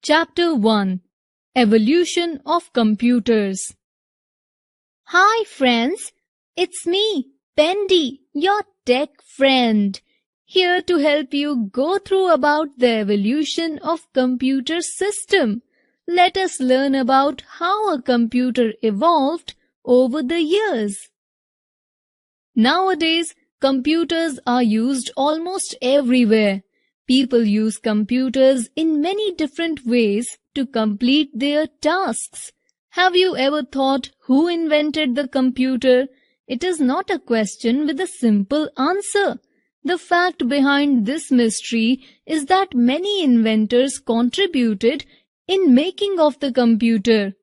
Chapter 1: Evolution of Computers. Hi friends, it's me, Pendy, your tech friend, here to help you go through about the evolution of computer system. Let us learn about how a computer evolved over the years. Nowadays, computers are used almost everywhere. People use computers in many different ways to complete their tasks. Have you ever thought who invented the computer? It is not a question with a simple answer. The fact behind this mystery is that many inventors contributed in making of the computer.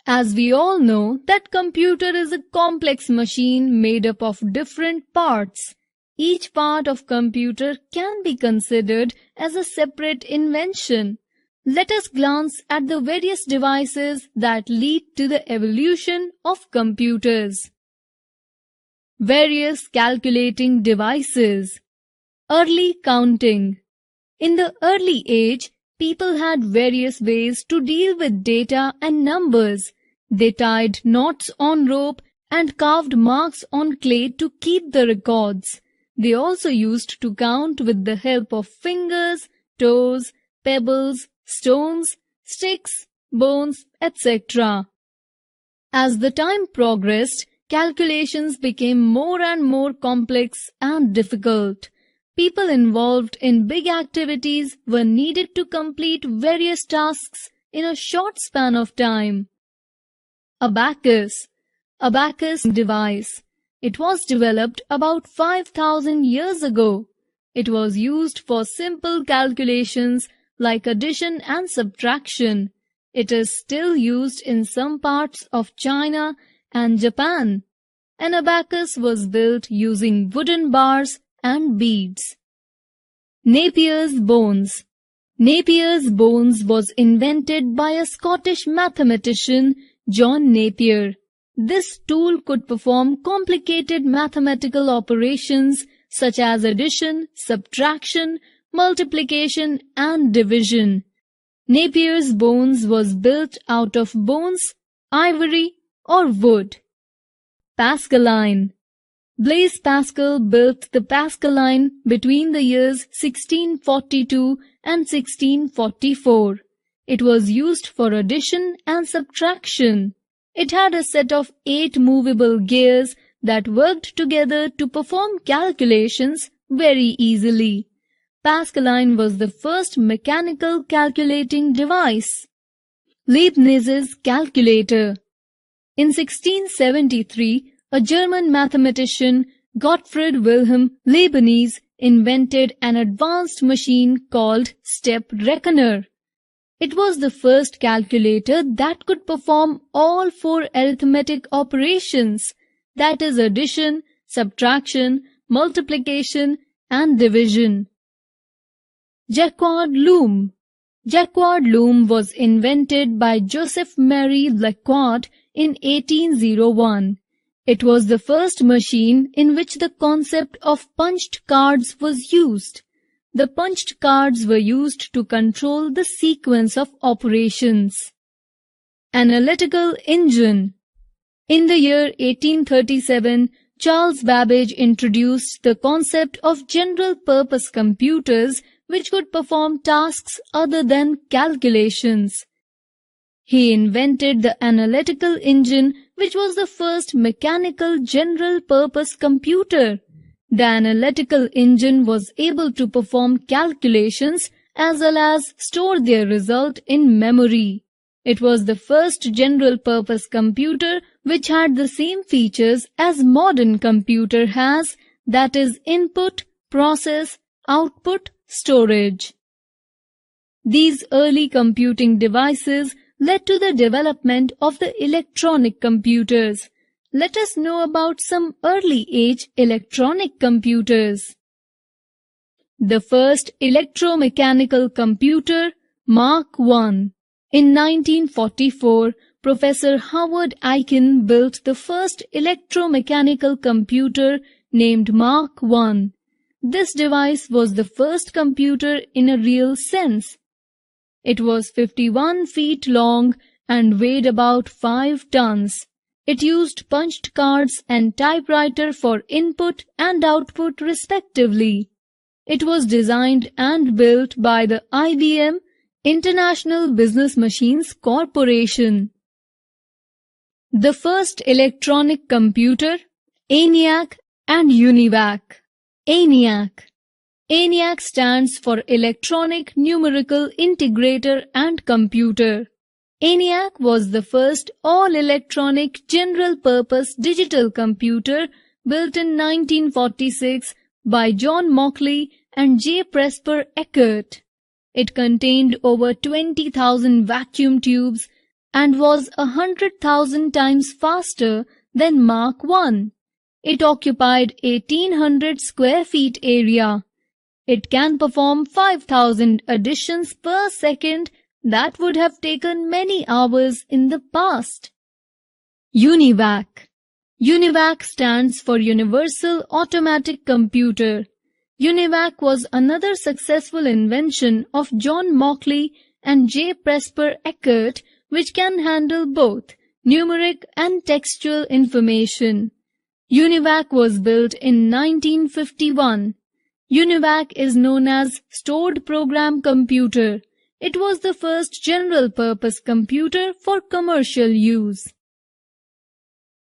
As we all know, that computer is a complex machine made up of different parts. Each part of computer can be considered as a separate invention. Let us glance at the various devices that lead to the evolution of computers. Various calculating devices. Early counting. In the early age, people had various ways to deal with data and numbers. They tied knots on rope and carved marks on clay to keep the records. They also used to count with the help of fingers, toes, pebbles, stones, sticks, bones, etc. As the time progressed, calculations became more and more complex and difficult. People involved in big activities were needed to complete various tasks in a short span of time. Abacus device. It was developed about 5,000 years ago. It was used for simple calculations like addition and subtraction. It is still used in some parts of China and Japan. An abacus was built using wooden bars and beads. Napier's bones. Napier's bones was invented by a Scottish mathematician, John Napier. This tool could perform complicated mathematical operations such as addition, subtraction, multiplication, and division. Napier's bones was built out of bones, ivory, or wood. Pascaline. Blaise Pascal built the Pascaline between the years 1642 and 1644. It was used for addition and subtraction. It had a set of 8 movable gears that worked together to perform calculations very easily. Pascaline was the first mechanical calculating device. Leibniz's calculator. In 1673, a German mathematician, Gottfried Wilhelm Leibniz, invented an advanced machine called step reckoner. It was the first calculator that could perform all 4 arithmetic operations, that is addition, subtraction, multiplication, and division. Jacquard loom. Jacquard loom was invented by Joseph Marie Jacquard in 1801. It was the first machine in which the concept of punched cards was used. The punched cards were used to control the sequence of operations. Analytical engine. In the year 1837, Charles Babbage introduced the concept of general-purpose computers which could perform tasks other than calculations. He invented the analytical engine, which was the first mechanical general-purpose computer. The analytical engine was able to perform calculations as well as store their result in memory. It was the first general-purpose computer which had the same features as modern computer has, that is input, process, output, storage. These early computing devices led to the development of the electronic computers. Let us know about some early-age electronic computers. The first electromechanical computer, Mark I. In 1944, Professor Howard Aiken built the first electromechanical computer named Mark I. This device was the first computer in a real sense. It was 51 feet long and weighed about 5 tons. It used punched cards and typewriter for input and output respectively. It was designed and built by the IBM International Business Machines Corporation. The first electronic computer, ENIAC and UNIVAC. ENIAC. ENIAC stands for Electronic Numerical Integrator and Computer. ENIAC was the first all-electronic general-purpose digital computer built in 1946 by John Mauchly and J. Presper Eckert. It contained over 20,000 vacuum tubes and was 100,000 times faster than Mark I. It occupied 1,800 square feet area. It can perform 5,000 additions per second that would have taken many hours in the past. UNIVAC. UNIVAC stands for Universal Automatic Computer. UNIVAC was another successful invention of John Mauchly and J. Presper Eckert, which can handle both numeric and textual information. UNIVAC was built in 1951. UNIVAC is known as Stored Program Computer. It was the first general-purpose computer for commercial use.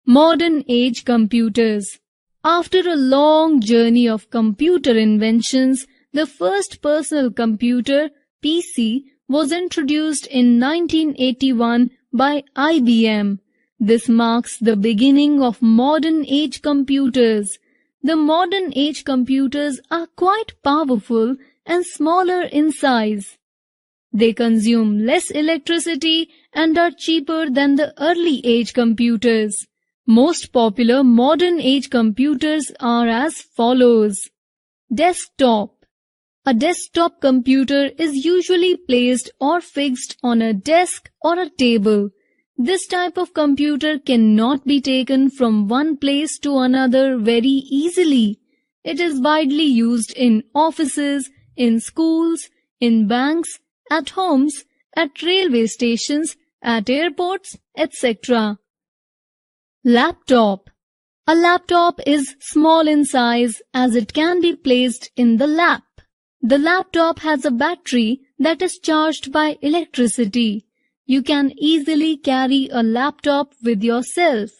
Modern age computers. After a long journey of computer inventions, the first personal computer, PC, was introduced in 1981 by IBM. This marks the beginning of modern age computers. The modern age computers are quite powerful and smaller in size. They consume less electricity and are cheaper than the early age computers. Most popular modern age computers are as follows. Desktop. A desktop computer is usually placed or fixed on a desk or a table. This type of computer cannot be taken from one place to another very easily. It is widely used in offices, in schools, in banks, at homes, at railway stations, at airports, etc. Laptop. A laptop is small in size as it can be placed in the lap. The laptop has a battery that is charged by electricity. You can easily carry a laptop with yourself.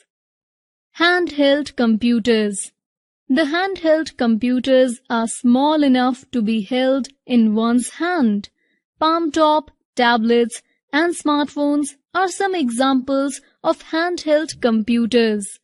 Handheld computers. The handheld computers are small enough to be held in one's hand. Palm-top, tablets, and smartphones are some examples of handheld computers.